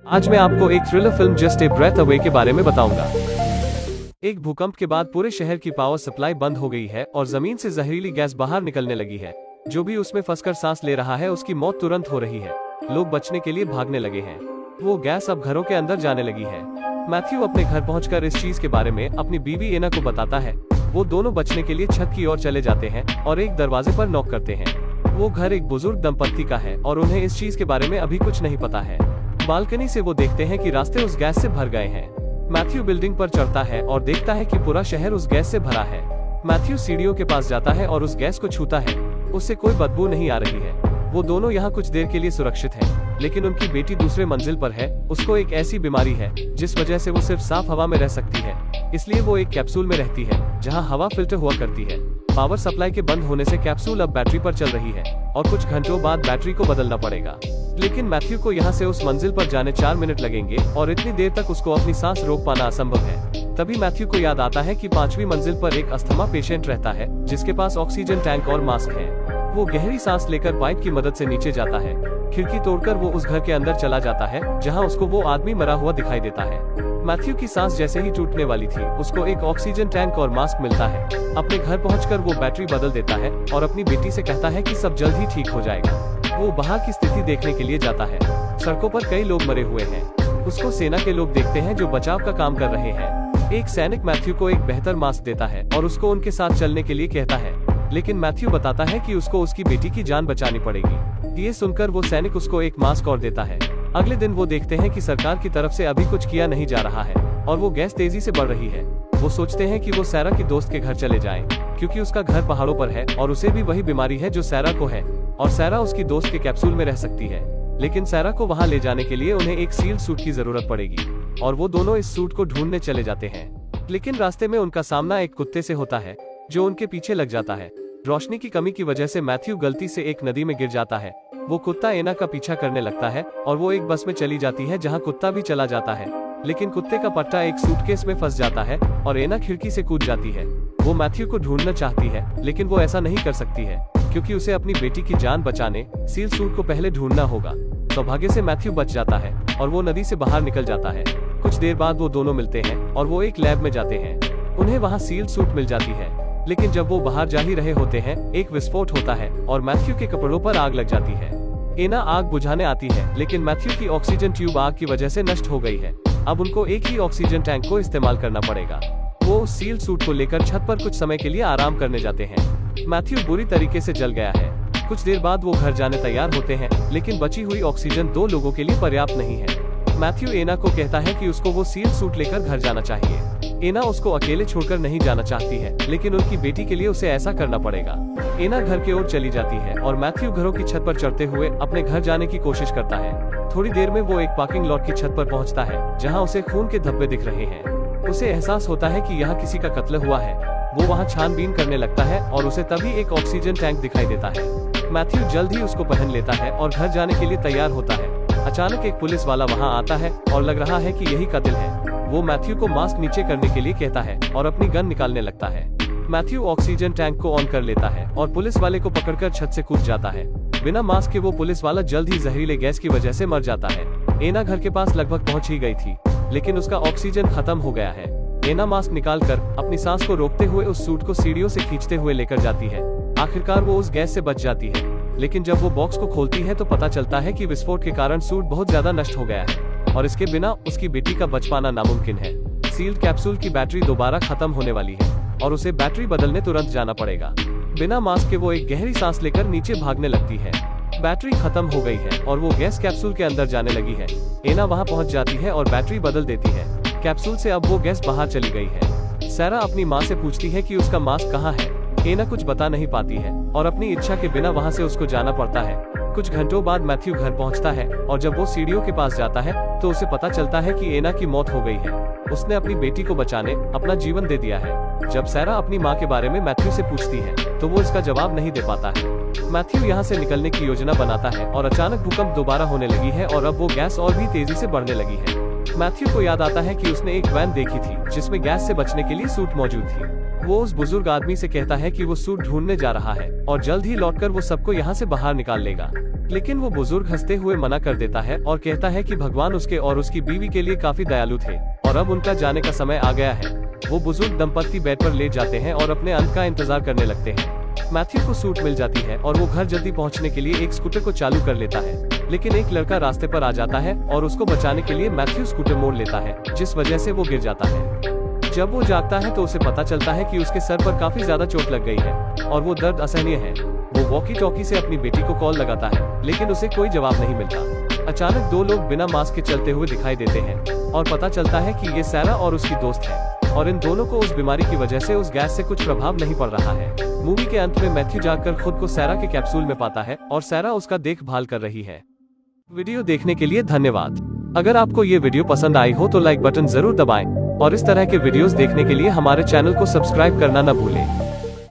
आज मैं आपको एक thriller film just a breath away के बारे में बताऊंगा। एक भूकंप के बाद पूरे शहर की पावर सप्लाई बंद हो गई है और जमीन से जहरीली गैस बाहर निकलने लगी है। जो भी उसमें फंसकर सांस ले रहा है उसकी मौत तुरंत हो रही है। लोग बचने के लिए भागने लगे हैं। वो गैस अब घरों के अंदर जाने लगी है। मैथ्यू अपने घर पहुंचकर इस चीज के बारे में अपनी बीवी एना को बताता है। वो दोनों बचने के लिए छत की ओर चले जाते हैं और एक दरवाजे पर नॉक करते हैं। वो घर एक बुजुर्ग दंपत्ति का है और उन्हें इस चीज के बारे में अभी कुछ नहीं पता है। बालकनी से वो देखते हैं कि रास्ते उस गैस से भर गए हैं। मैथ्यू बिल्डिंग पर चढ़ता है और देखता है कि पूरा शहर उस गैस से भरा है। मैथ्यू सीढ़ियों के पास जाता है और उस गैस को छूता है। उससे कोई बदबू नहीं आ रही है। वो दोनों यहाँ कुछ देर के लिए सुरक्षित हैं, लेकिन उनकी बेटी दूसरे मंजिल पर है। उसको एक ऐसी बीमारी है जिस वजह से वो सिर्फ साफ हवा में रह सकती है, इसलिए वो एक कैप्सूल में रहती है जहाँ हवा फिल्टर हुआ करती है। पावर सप्लाई के बंद होने से कैप्सूल अब बैटरी पर चल रही है और कुछ घंटों बाद बैटरी को बदलना पड़ेगा। लेकिन मैथ्यू को यहाँ से उस मंजिल पर जाने 4 मिनट लगेंगे और इतनी देर तक उसको अपनी सांस रोक पाना असंभव है। तभी मैथ्यू को याद आता है कि 5वीं मंजिल पर एक अस्थमा पेशेंट रहता है जिसके पास ऑक्सीजन टैंक और मास्क है। वो गहरी सांस लेकर पाइप की मदद से नीचे जाता है। खिड़की तोड़कर वो उस घर के अंदर चला जाता है जहाँ उसको वो आदमी मरा हुआ दिखाई देता है। मैथ्यू की सांस जैसे ही टूटने वाली थी उसको एक ऑक्सीजन टैंक और मास्क मिलता है। अपने घर पहुंचकर वो बैटरी बदल देता है और अपनी बेटी से कहता है कि सब जल्द ही ठीक हो जाएगा। वो बाहर की स्थिति देखने के लिए जाता है। सड़कों पर कई लोग मरे हुए हैं। उसको सेना के लोग देखते हैं जो बचाव का काम कर रहे हैं। एक सैनिक मैथ्यू को एक बेहतर मास्क देता है और उसको उनके साथ चलने के लिए कहता है, लेकिन मैथ्यू बताता है कि उसको उसकी बेटी की जान बचानी पड़ेगी। ये सुनकर वो सैनिक उसको एक मास्क और देता है। अगले दिन वो देखते हैं कि सरकार की तरफ से अभी कुछ किया नहीं जा रहा है और वो गैस तेजी से बढ़ रही है। वो सोचते हैं कि वो सैरा की दोस्त के घर चले जाएं, क्योंकि उसका घर पहाड़ों पर है और उसे भी वही बीमारी है जो सैरा को है और सैरा उसकी दोस्त के कैप्सूल में रह सकती है। लेकिन सैरा को वहाँ ले जाने के लिए उन्हें एक सील्ड सूट की जरूरत पड़ेगी और वो दोनों इस सूट को ढूंढने चले जाते हैं। लेकिन रास्ते में उनका सामना एक कुत्ते से होता है जो उनके पीछे लग जाता है। रोशनी की कमी की वजह से मैथ्यू गलती से एक नदी में गिर जाता है। वो कुत्ता एना का पीछा करने लगता है और वो एक बस में चली जाती है जहाँ कुत्ता भी चला जाता है। लेकिन कुत्ते का पट्टा एक सूटकेस में फंस जाता है और एना खिड़की से कूद जाती है। वो मैथ्यू को ढूंढना चाहती है, लेकिन वो ऐसा नहीं कर सकती है क्योंकि उसे अपनी बेटी की जान बचाने सील सूट को पहले ढूंढना होगा। सौभाग्य से मैथ्यू बच जाता है और वो नदी से बाहर निकल जाता है। कुछ देर बाद वो दोनों मिलते हैं और वो एक लैब में जाते हैं। उन्हें वहाँ सील्ड सूट मिल जाती है, लेकिन जब वो बाहर जा ही रहे होते हैं एक विस्फोट होता है और मैथ्यू के कपड़ों पर आग लग जाती है। एना आग बुझाने आती है, लेकिन मैथ्यू की ऑक्सीजन ट्यूब आग की वजह से नष्ट हो गई है। अब उनको एक ही ऑक्सीजन टैंक को इस्तेमाल करना पड़ेगा। वो उस सील्ड सूट को लेकर छत पर कुछ समय के लिए आराम करने जाते हैं। मैथ्यू बुरी तरीके से जल गया है। कुछ देर बाद वो घर जाने तैयार होते हैं, लेकिन बची हुई ऑक्सीजन 2 लोगों के लिए पर्याप्त नहीं है। मैथ्यू एना को कहता है कि उसको वो सील्ड सूट लेकर घर जाना चाहिए। एना उसको अकेले छोड़कर नहीं जाना चाहती है, लेकिन उनकी बेटी के लिए उसे ऐसा करना पड़ेगा। एना घर की ओर चली जाती है और मैथ्यू घरों की छत पर चढ़ते हुए अपने घर जाने की कोशिश करता है। थोड़ी देर में वो एक पार्किंग लॉट की छत पर पहुंचता है जहां उसे खून के धब्बे दिख रहे हैं। उसे एहसास होता है कि यहाँ किसी का कत्ल हुआ है। वो वहाँ छानबीन करने लगता है और उसे तभी एक ऑक्सीजन टैंक दिखाई देता है। मैथ्यू जल्द ही उसको पहन लेता है और घर जाने के लिए तैयार होता है। अचानक एक पुलिस वाला वहाँ आता है और लग रहा है कि यही कातिल है। वो मैथ्यू को मास्क नीचे करने के लिए कहता है और अपनी गन निकालने लगता है। मैथ्यू ऑक्सीजन टैंक को ऑन कर लेता है और पुलिस वाले को पकड़कर छत से कूद जाता है। बिना मास्क के वो पुलिस वाला जल्द ही जहरीले गैस की वजह से मर जाता है। एना घर के पास लगभग पहुंच ही गई थी, लेकिन उसका ऑक्सीजन खत्म हो गया है। एना मास्क निकालकर अपनी सांस को रोकते हुए उस सूट को सीढ़ियों से खींचते हुए लेकर जाती है। आखिरकार वो उस गैस से बच जाती है, लेकिन जब वो बॉक्स को खोलती है तो पता चलता है कि विस्फोट के कारण सूट बहुत ज्यादा नष्ट हो गया है और इसके बिना उसकी बेटी का बच पाना नामुमकिन है। सील्ड कैप्सूल की बैटरी दोबारा खत्म होने वाली है और उसे बैटरी बदलने तुरंत जाना पड़ेगा। बिना मास्क के वो एक गहरी सांस लेकर नीचे भागने लगती है। बैटरी खत्म हो गई है और वो गैस कैप्सूल के अंदर जाने लगी है। एना वहाँ पहुँच जाती है और बैटरी बदल देती है। कैप्सूल से अब वो गैस बाहर चली गई है। सैरा अपनी माँ से पूछती है कि उसका मास्क कहाँ है। एना कुछ बता नहीं पाती है और अपनी इच्छा के बिना वहाँ से उसको जाना पड़ता है। कुछ घंटों बाद मैथ्यू घर पहुँचता है और जब वो सीढ़ियों के पास जाता है तो उसे पता चलता है कि एना की मौत हो गई है। उसने अपनी बेटी को बचाने अपना जीवन दे दिया है। जब सैरा अपनी माँ के बारे में मैथ्यू से पूछती है तो वो इसका जवाब नहीं दे पाता है। मैथ्यू यहाँ से निकलने की योजना बनाता है और अचानक भूकंप दोबारा होने लगी है और अब वो गैस और भी तेजी से बढ़ने लगी है। मैथ्यू को याद आता है कि उसने एक वैन देखी थी जिसमें गैस से बचने के लिए सूट मौजूद थी। वो उस बुजुर्ग आदमी से कहता है कि वो सूट ढूंढने जा रहा है और जल्द ही लौटकर वो सबको यहाँ से बाहर निकाल लेगा। लेकिन वो बुजुर्ग हंसते हुए मना कर देता है और कहता है कि भगवान उसके और उसकी बीवी के लिए काफी दयालु थे और अब उनका जाने का समय आ गया है। वो बुजुर्ग दंपत्ति बेड पर लेट जाते हैं और अपने अंत का इंतजार करने लगते हैं। मैथ्यू को सूट मिल जाती है और वो घर जल्दी पहुंचने के लिए एक स्कूटर को चालू कर लेता है, लेकिन एक लड़का रास्ते पर आ जाता है और उसको बचाने के लिए मैथ्यू स्कूटर मोड़ लेता है, जिस वजह से वो गिर जाता है। जब वो जागता है तो उसे पता चलता है कि उसके सर पर काफी ज्यादा चोट लग गई है और वो दर्द असहनीय है। वो वॉकी टॉकी से अपनी बेटी को कॉल लगाता है, लेकिन उसे कोई जवाब नहीं मिलता। अचानक दो लोग बिना मास्क के चलते हुए दिखाई देते हैं और पता चलता है कि ये सैरा और उसकी दोस्त है और इन दोनों को उस बीमारी की वजह से उस गैस से कुछ प्रभाव नहीं पड़ रहा है। मूवी के अंत में मैथ्यू जागकर खुद को सैरा के कैप्सूल में पाता है और सैरा उसका देखभाल कर रही है। वीडियो देखने के लिए धन्यवाद। अगर आपको ये वीडियो पसंद आई हो तो लाइक बटन जरूर दबाएं और इस तरह के वीडियोस देखने के लिए हमारे चैनल को सब्सक्राइब करना न भूलें।